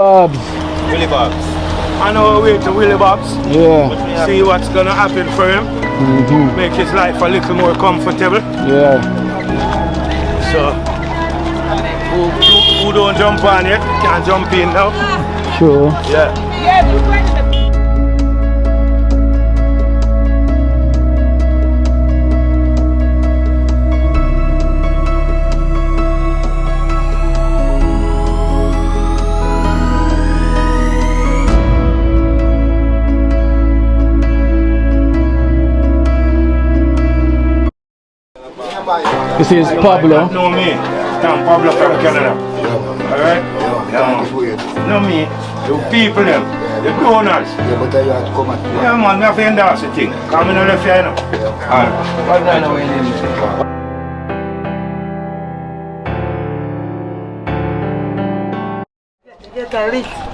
Bobs. Willie Bobs. On our way to Willie Bobs. Yeah. See what's gonna happen for him. Make his life a little more comfortable. Yeah. So, who don't jump on yet can jump in now. Sure. Yeah. This is Pablo. No me. I'm Pablo from Canada. Alright? No me. The people them. The donors. Yeah, but you have to come at Yeah man, I have to endorse the thing. Come in on the fair now. Get a lift.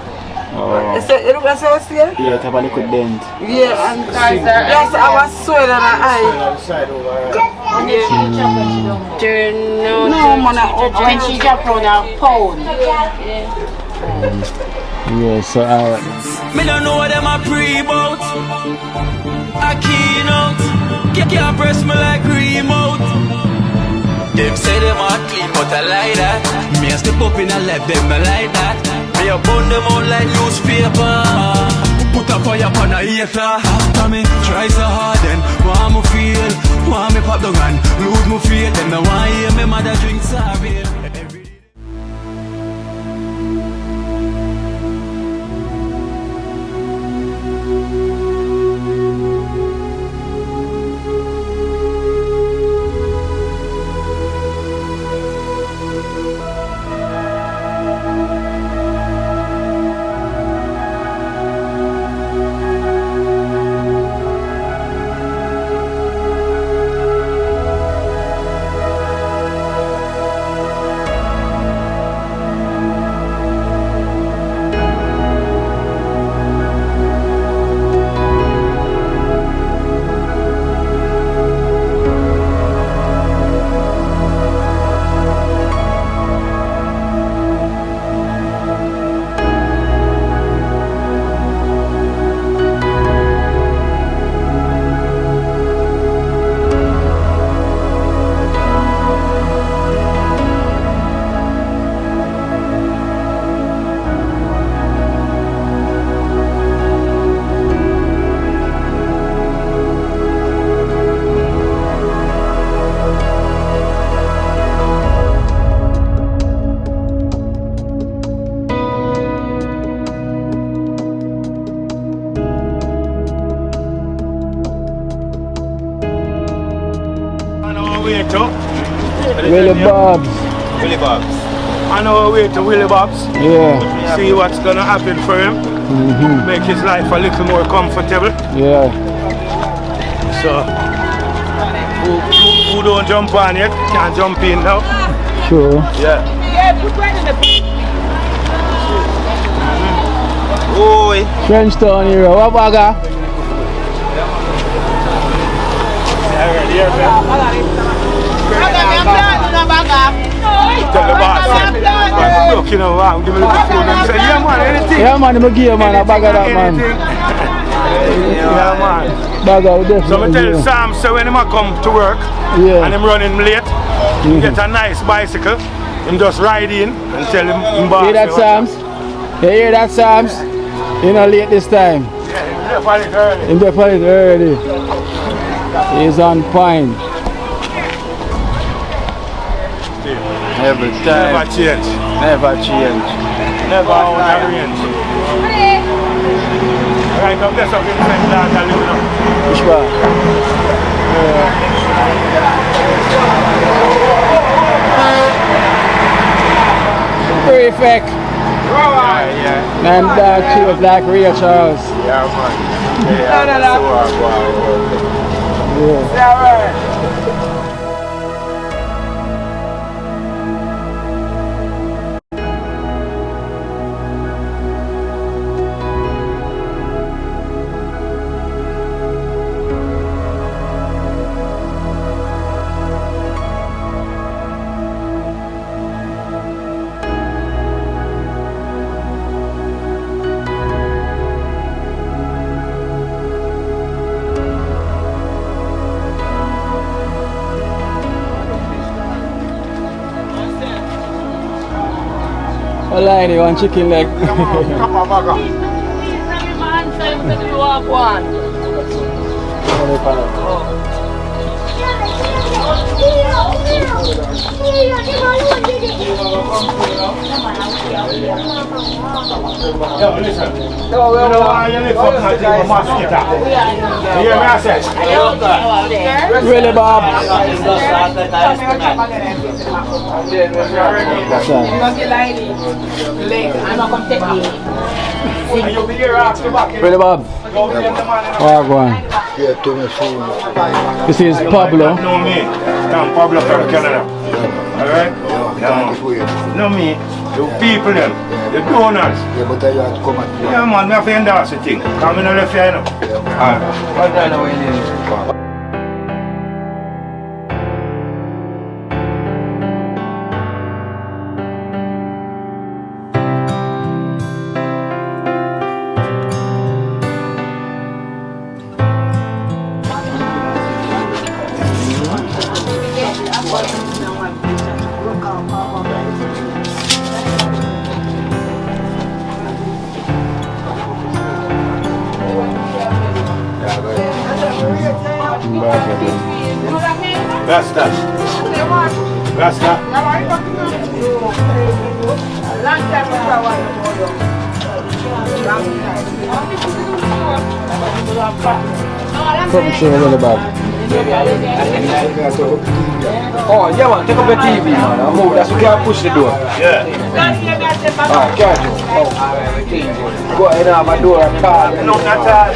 You look at us here? Yeah, it have a little dent. Yeah, and yes, I was swelling an eye. No, man, when she dropped on her phone. Yeah, so Me don't know what them a pre-bout. A Kino. Can't press me like remote. Them say them a clean, but I like that. Me a step up in a left, them I like that. Me a burn them out like newspaper. Put a fire upon a hater. After me try so hard, then want me feel, want me pop down and lose me feel. Them no want hear me mother drink sorry. Willie Bobs. Willie Bobs. On our way to Willie Bobs. Yeah. See what's gonna happen for him. Make his life a little more comfortable. Yeah. So, who don't jump on yet can jump in now. Sure. Yeah. Oi. TrenchTown here. What baga? Tell the boss. Look, you know, I'm giving a little food and say, yeah man, anything. Yeah man, I'm give man a bag of that man. Yeah man. Bag of definitely. So I tell Sam, so when him a come to work and him running late, he get a nice bicycle, him just ride in and tell him boss. Hear that, Sams? You hear that, Sams? You're not late this time. Yeah, early. In the party early. He's on point. Every time. Never change. Never change. Never out of range. Right up there, so we can start a little now. Which one? Perfect. Yeah. Man, that she was like real Charles. Yeah, man. Yeah, Yeah. A line, one chicken leg. Yo, listen. No, you live for mosquito. You hear me, I said? Really, Bob? Really, Bob? Oh, go on. This is Pablo. No, me. I'm Pablo from Canada. Alright? No, me. The people, them. The donors. Yeah, but you have to come at Yeah, man, I have to endorse the thing. Come in the left here, you know. Alright. What kind of way it is? Rasta. Rasta. Come show me the Bob. Oh, yeah, man, take up the TV, man. Move, that's what can't push the door. Yeah. Alright, catch you. Go ahead, have a door at all. No, not all.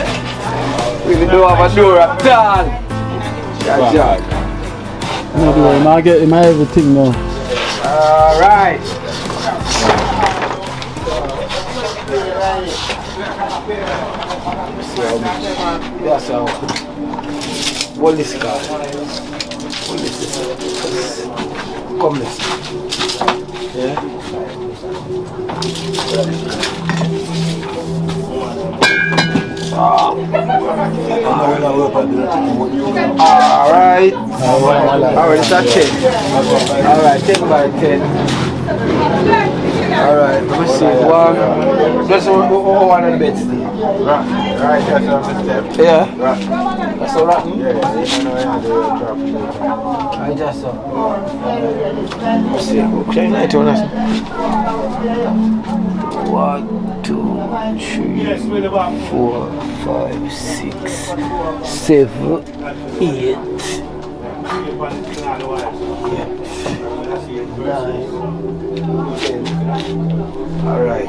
We don't have a door at all. Yeah, Jack. No, do worry, I get him everything now. Alright. That's how. What is this car? What is this? Come, let's see. Alright. Alright, it's a 10. Alright, 10 by 10. Alright, let me see. One. Just one on the bed still. Right, that's on the step. Yeah. Right. That's all right. Yeah, I just saw. Let's see. Okay, night on us. 1, 2, 3, 4, 5, 6, 7, 8. 9, 10. Alright.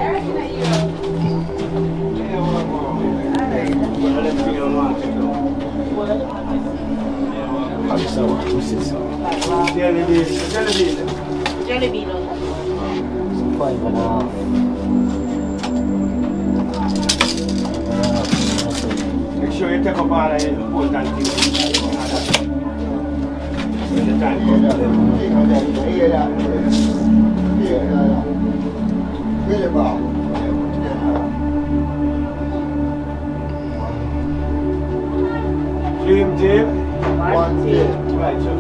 Jelly bean. 5.5. make sure you take up all the important things. When the time Dream Dave. One Dave. Right, Joe.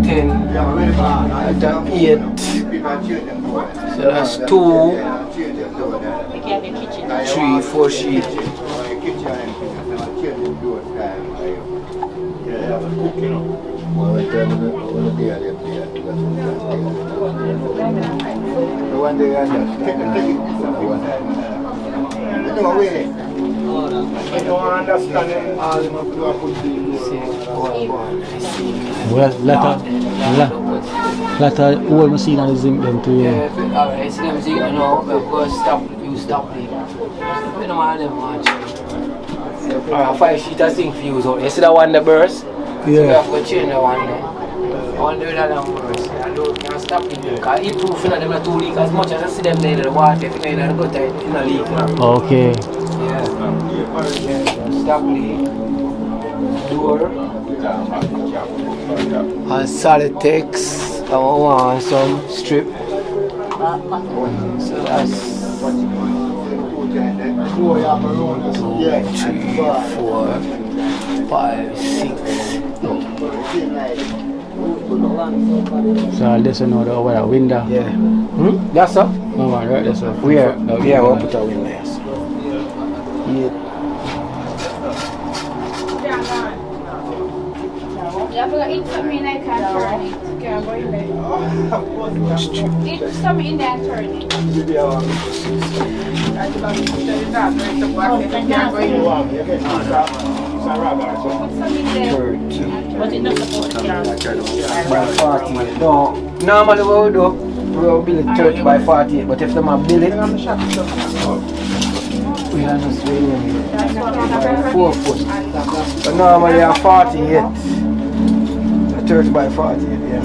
10, at 8, so that's 2, 3, 4 sheets. I don't understand Well, let a old machine and zinc them too. Yeah, alright, see them zinc now, because you stop it. We don't want them much. Alright, 5 sheets of zinc fuse out. You see that one that burst? Yeah. So we have to change that one now. $100 worse. I don't stop it because it proof them not too leak as much as I see them there in the water. If they don't go tight, it's not leak. Okay. Yeah. Stop leak. Door. And solid text. I want some strip. So that's 2, 3, 4, 5, 6. So this is another window. Yeah. That's up? No one right this up. Yeah, we'll put a window, yes. Yeah. You have to eat something and I can't turn it. Can't go in there. Eat something in there and turn it. Put some in there. But it doesn't support the By 48. No, normally what we do, we will build it 30 by 48, but if them have build it, we are not swinging 4 foot. But normally are 48. 30 by 48, yeah.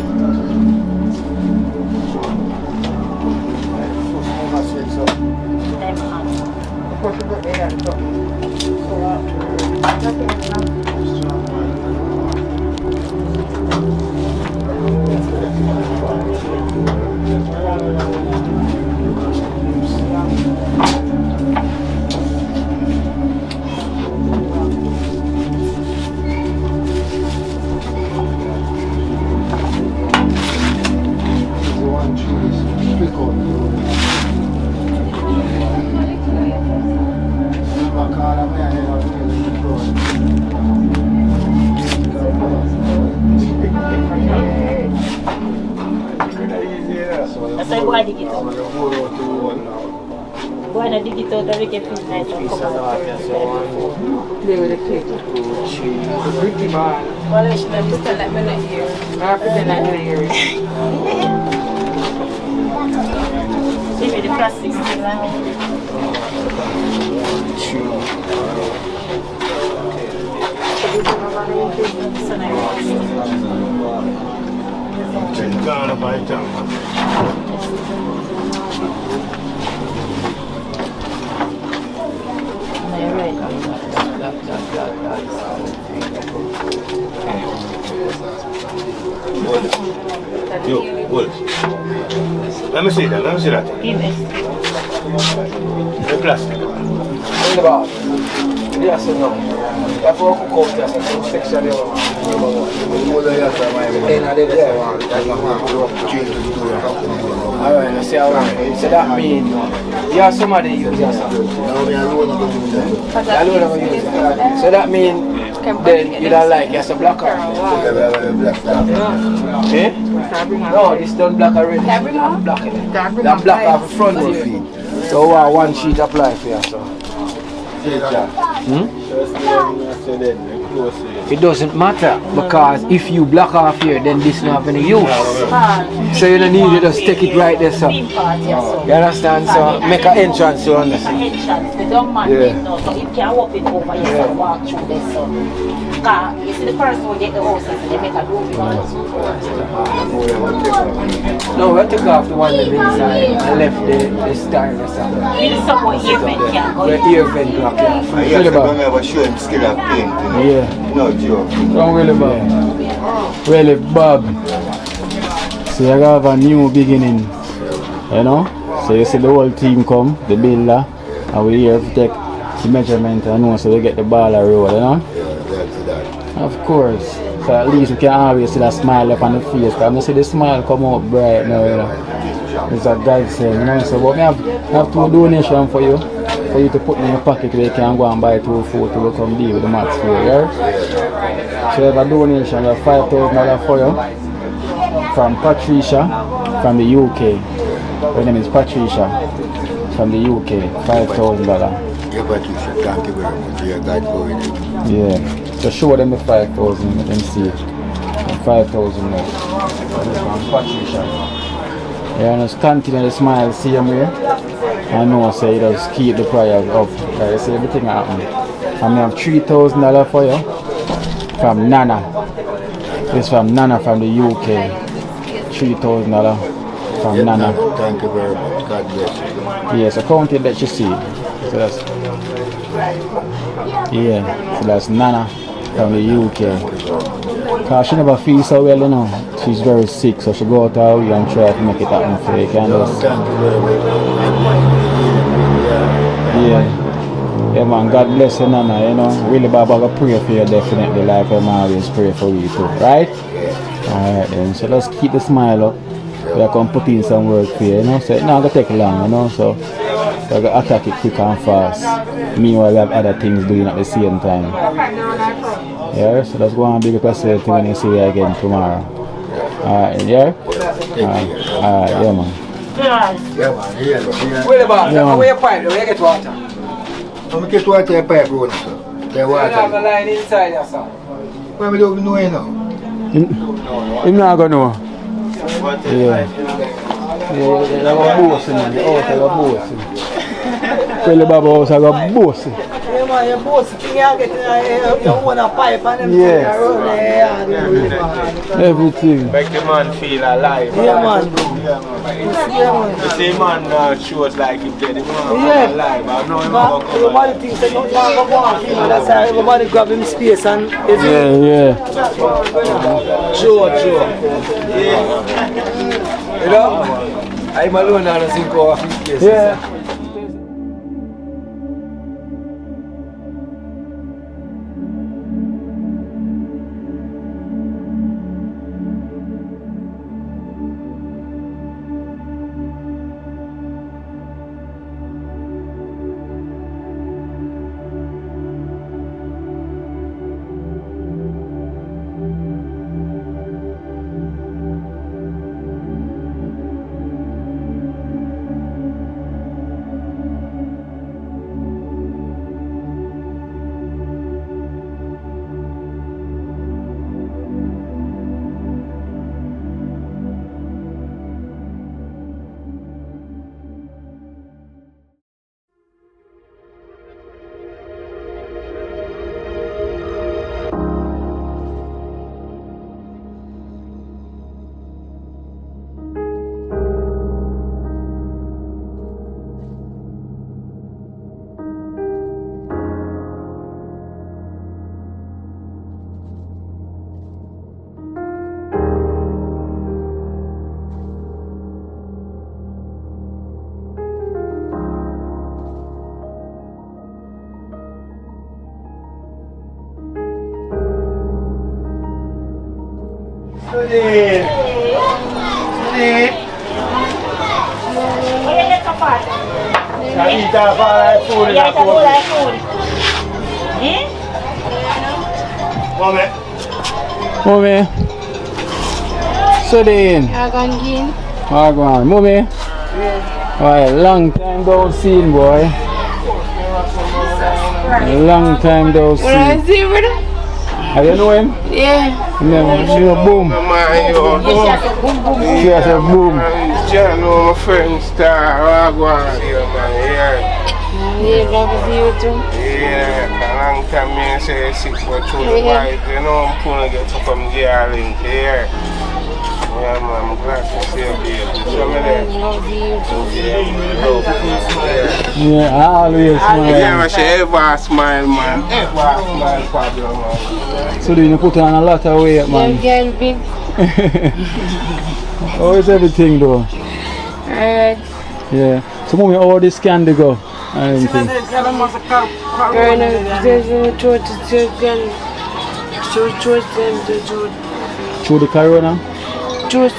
That's why I dig it out. Why not dig it out and make it feel nice and come out? Play with the cake. Pretty man. Well, I should have pretend like I'm not here. I pretend like I'm not here. See me the plastic still now. So nice. Gonna buy town. Yo, Wolf. Let me see that. Give it. The plastic. In the bar. Yes or no? That's what we cook out there, so section there. Alright, let's see how long. So that means you have somebody use that. So that means then you don't like it's a black off. Eh? No, this done black already. Black in it. That black off the front here. So one sheet apply for you, so. It doesn't matter because if you block off here, then this not have any use. So you don't need to just take it right there, so. You understand? So make an entrance, you understand? They don't mind it now, so it can open over here and walk through this. So, you see the person who get the houses, they make a room. No, we took off the one that inside and left the style or something. This is what ear vent can go. The ear vent block, yeah. Don't ever show him skill of painting. Yeah. No joke. Don't really Bob. Really Bob. So you have a new beginning. You know? So you see the whole team come, the builder, and we here to take the measurement and know so we get the ball a roll, you know? Yeah, that's that. Of course. So at least we can always see that smile up on the face. Because I see the smile come out bright now, you know. It's a godsend, you know. So but I have 2 donations for you to put in your pocket where you can go and buy 2 food to come deal with the max for you, right? So you have a donation of $5,000 for you from Patricia from the UK. Her name is Patricia from the UK, $5,000. Yeah, Patricia, thank you very much. Yeah, God go with it. Yeah. So show them the 5,000, let them see it. The 5,000 left. From Patricia. Yeah, and just continue to smile, see him here. I know, so you just keep the prayer up. Right, see everything happen. And I have $3,000 for you from Nana. It's from Nana from the UK. $3,000 from Nana. Thank you very much. God bless you. Yes, I counted that you see. So that's so that's Nana from the UK. Cause she never feels so well, you know. She's very sick, so she go out her way and try to make it happen for you. Thank you very much. Yeah, man, God bless you, Nana, you know. Really, Baba, I pray for you definitely, like I'm always pray for you too, right? Alright then, so let's keep the smile up. We are going to put in some work for you, you know. So it's not going to take long, you know. So we're going to attack it quick and fast. Meanwhile, we have other things doing at the same time. Yeah, so let's go on and big up yourself when you see you again tomorrow. Alright, yeah? Alright, yeah, man. Yeah, man. Wait about that. Where you pipe? Where you get water? I'm get water in pipe road, sir. The water. You have a line inside there, sir. Where we don't know you now? You're not going to know. Yeah, they're going to boast in the house, they're going to boast in. Tell the Baba house, they're going to boast in. Yeah, man, you're both you get you want a pipe and them Yes. Everything. Make the man feel alive. Yeah, man. The same man shows like him dead. Yeah. Alive. I know him But everybody thinks that not going to go on him, and that's why everybody grab him space and Yeah. Sure. You know? I'm alone now, I think of his case. Yeah. Mommy. So then. Mommy. Alright, long time don't see him, boy. Long time don't see him. Have you know him? Yeah. No, she a boom. She has a boom. Yeah, no, my friend Star, I go on here, man, Yeah, love to see you too. Yeah, a long time me say sick for through the wife, you know, I'm gonna get to come here link here. Yeah, man, I'm glad to see you, baby. Show me that. Love to see you too. Yeah, I always smile. Yeah, man, she ever smile, man. Ever smile, Pablo, man. So then you put on a lot of weight, man. Girl, big. How is everything though? Alright. Yeah. So mommy, how this can they go? And everything. Through the corona? What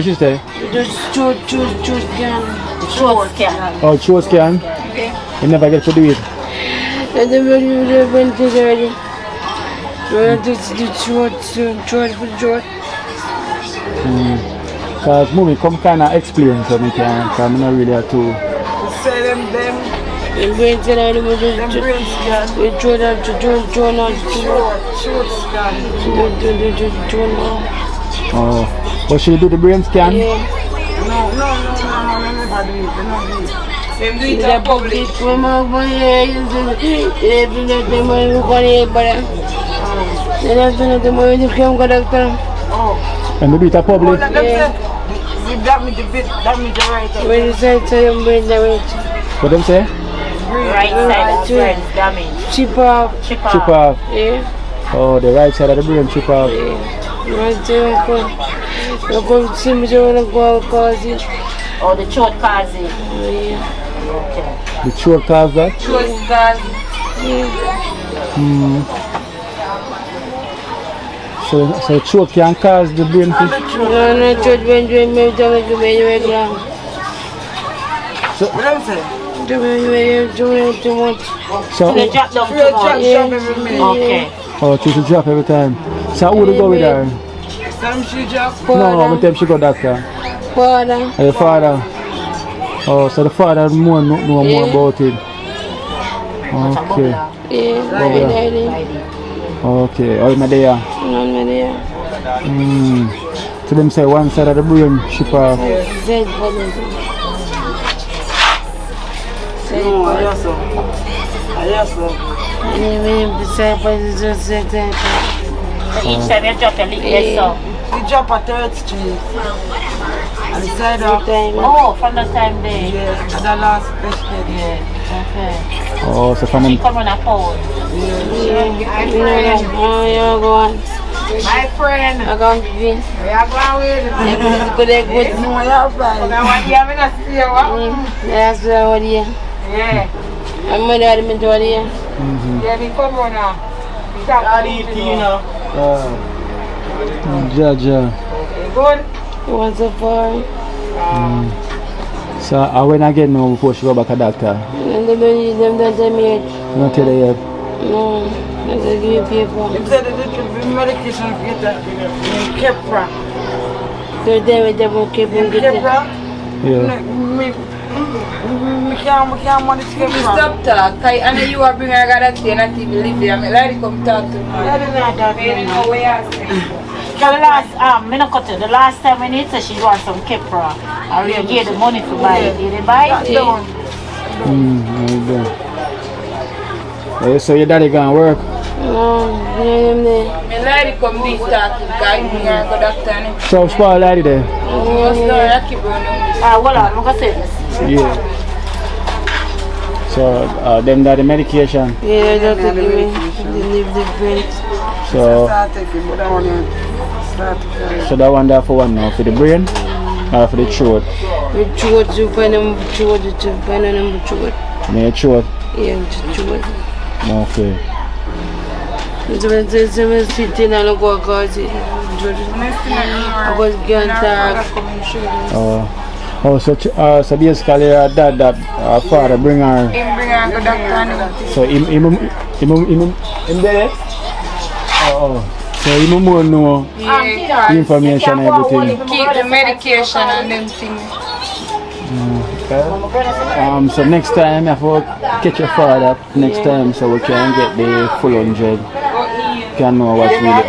she say? Oh, throat scan? You never get to do it? Because mommy come kind of explain so me can, because I'm not really a tool. say them Oh, but she do the brain scan? No, never do it. Them do it in public. Then after that, the money you come go doctor. And we do it a public. Yeah. Damage the right. When you say to your brain damage. What them say? Right side of brain damage. Chip off. Chip Chip off. off. Yeah. Oh, the right side of the brain chip off. Yeah. Right there, you come see me, you want to go cause it. Or the throat cause it. Yeah. Okay. The throat cause that? Throat cause it. Yeah. So the throat can cause the brain fish? No, throat brain damage to me regular. So, What I'm saying? Too much. so They drop down too much. Okay. oh, she should drop every time. So who would go with her? Some she drop. No, every time she go doctor. Father. The father. Oh, so the father know more about it. Okay. Yeah, my daddy. Okay. Oh, my there. No, my there. So them say one side of the brain chip off. Said for them. No, I just Anyway, beside for the just said that. So each time you drop your lip, yes, so. we drop at 3rd Street. And the side of Oh, from the time there. yeah, at the last special yeah. Okay. Oh, so from She them. come on a phone. Oh, you're going. My friend, I'm going to be. we are going with Good, good. no, I have fine. I want you to see what? That's what you. Yeah. I'm my daddy, my daughter. Yeah, we come on now. Daddy, Kino. Jaja. Good. What's up for? So I went again now before she go back a doctor. And they don't tell me yet. Not tell her yet. No, I just give you paper. They said that they can be medication for get that in Kepra. So they will keep on getting. Kepra? Yeah. We can't manage Kepra. Stop talk. I know you are bringing a guy that you not even live there. I'm like, come talk to me. I don't know that. I don't know where you're saying. The last, me not cut it. The last time when it said she want some Kepra, I really gave the money to buy it. Did they buy it? Don't. So your daddy gonna work? No, My lady come this talk. I bring her go doctor. So spoil daddy there? What's the Rocky Brown? Hold on, I'm going to say this. Yeah. So them that the medication. yeah, don't give me. They live different. So Start taking, but I want to start. so that one there for one now for the brain or for the throat. With throat, you find them throat, you find them throat. The throat. Yeah, with throat. Okay. So when they say me sitting and look what cause it. I was going to Oh, so basically her dad that her father bring her. Him bring her go doctor. So him there? Oh. So him more know Yeah. information and everything. Keep the medication and them things. So next time I have to catch your father next time so we can get the full 100. Can know what's really up.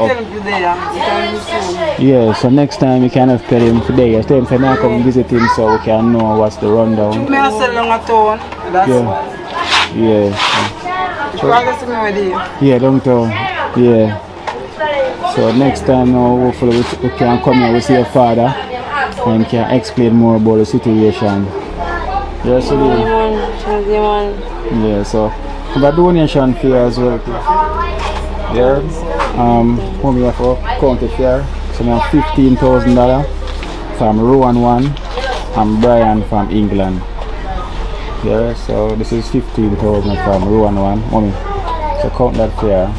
Yeah, so next time we can have tell him today. I tell him to come visit him so we can know what's the rundown. Me I sell long a town. That's why. Yeah. Progress me with you. Yeah, downtown. Yeah. So next time now hopefully we can come here, we see your father and can explain more about the situation. Yeah, so yeah, so have a donation fee as well. Yeah. What we have for counted here. So we have $15,000 from Rowan 1 and Brian from England. Yeah, so this is 15,000 from Rowan 1. Mommy, so count that here.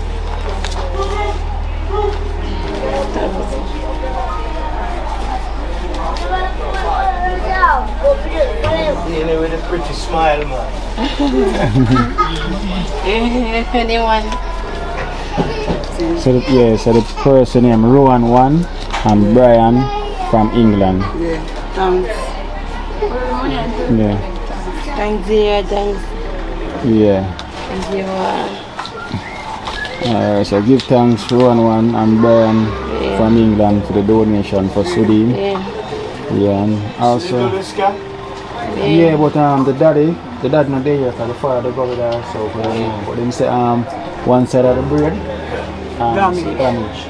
With a pretty smile, man. anyone. So the person named Rowan 1 and Brian from England. Yeah, thanks. Yeah. Thanks, dear, thanks. Yeah. So give thanks to Rowan 1 and Brian from England for the donation for Sudin. Yeah, and also but the dad not there because the father go with her, so we don't know. But them say one side of the brain damage.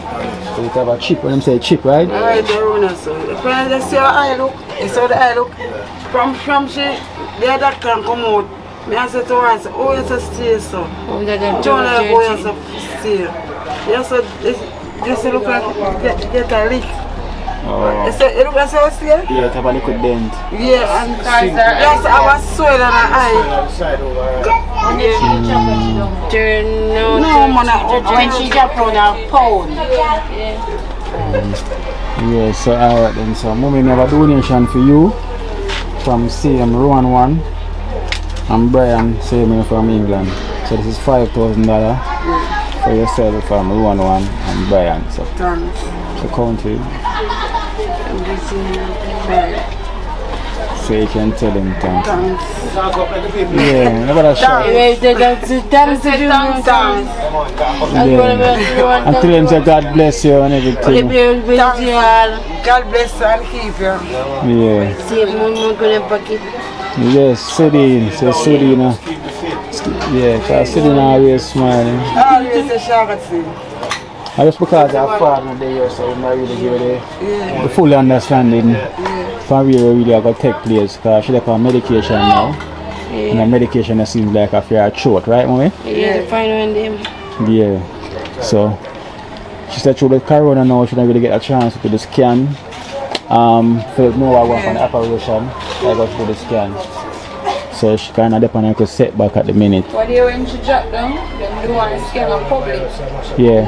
So you have a chip, when them say chip, right? Alright, the runner, so. If I just see how I look, it's how the eye look. From she, the other can come out. Me I say to her, I say, oh, you just stay, so. John, I go, you just stay. You just look like get a leak. Oh. You look like so stay? Yeah, it have a little dent. Yeah, and yes, I was swelling on her eye. No, man, When she jump on her phone. Yeah, so alright then, so mommy have a donation for you from same Rowan 1 and Brian same from England. So this is $5,000 for yourself from Rowan 1 and Brian. So thanks. The country. So you can tell him thanks. Yeah, look at that shot. Yeah. And tell him say God bless you and everything. God bless you and keep you. Yeah. Yes, Sudin. Say Sudin. Yeah, because Sudin always smiling. Always a shagat. Just because I'm father there, so I'm not really give the full understanding for really I got take place because she's on medication now. And the medication seems like a fair short, right, mommy? Yeah, fine one them. Yeah. So she said through the corona now she don't really get a chance to do the scan. For know I went for the operation, I got through the scan. So she kind of depend on her setback at the minute. What do you when she drop down? Them do one scan on public. Yeah.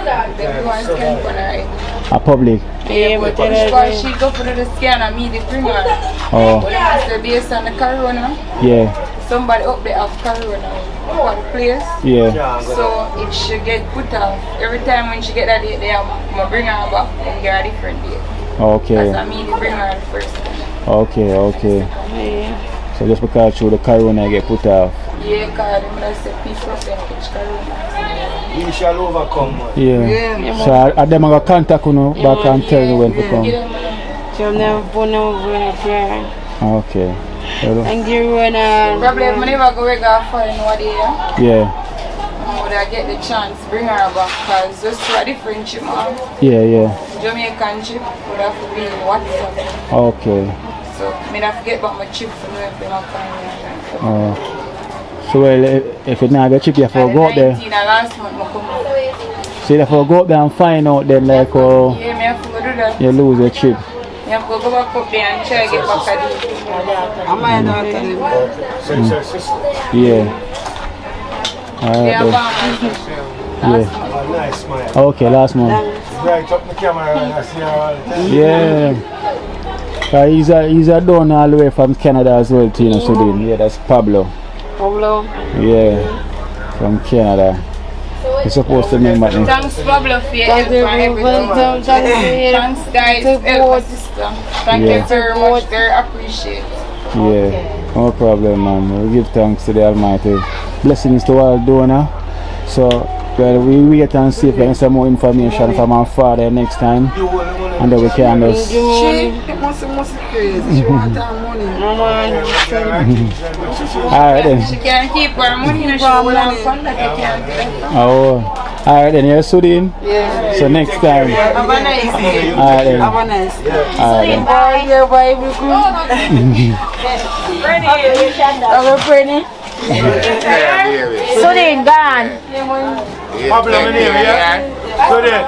Them do one scan for her. A public? Yeah, but before she go for the scan, I mean the bring her. Oh. But I say based on the corona. Yeah. Somebody up there have corona for the place. Yeah. So it should get put off. Every time when she get that date, they have to bring her back and get a different date. Okay. Because I mean they bring her the first time. Okay, okay. Yeah. So just because through the corona get put off. Yeah, because I say people can catch corona. You shall overcome. Yeah. So I them going to contact you back and tell you when to come. Okay. And you wanna probably if I never go work off for one day. Yeah. Would I get the chance bring her back because just for a different chip, man. Yeah, yeah. Jamaican chip would have to be WhatsApp. Okay. So I have to get back my chip for me if they don't find me. So well, if you not get chip, you have to go up there. Last month, I come So you have to go up there and find out then like yeah, me have to go do that. you lose your chip. You have to go back up there and try to get back at it. I might not tell you. Yeah. Alright. Yeah. Okay, last month. Right up the camera and I see how yeah. He's a donor all the way from Canada as well, Tina Sudin. Yeah, that's Pablo. Pablo? Yeah, from Canada. He's supposed to name me. Thanks Pablo for your help and everything. Thanks guys, help sister. Thank you very much, very appreciate. Yeah, no problem man. We give thanks to the Almighty. Blessings to all donor. So well, we wait and see if we get some more information from our father next time. And then we can just... She must be crazy. She wants her money. Alright then. She can't keep her money and she will have fun that you can't get. Oh, alright then, you're Sudin? Yeah. So next time. Have a nice day. Alright then. Have a nice day. Alright then. Bye. Have a pretty. Sudin, gone. Pablo, my name, yeah? Sudin.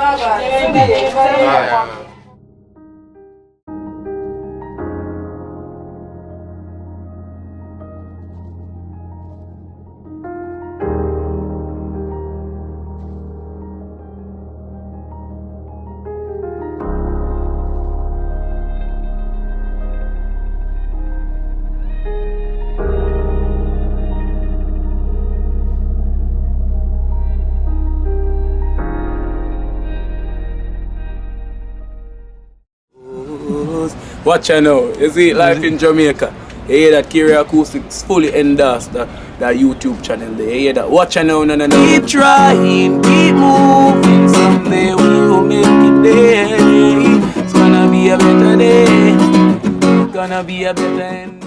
Watch out now, you see life in Jamaica. You hear that Kiri Acoustics fully endorsed that YouTube channel there. You hear that? Watch out now, no. Keep trying, keep moving. Someday we will make it there. It's gonna be a better day. It's gonna be a better end.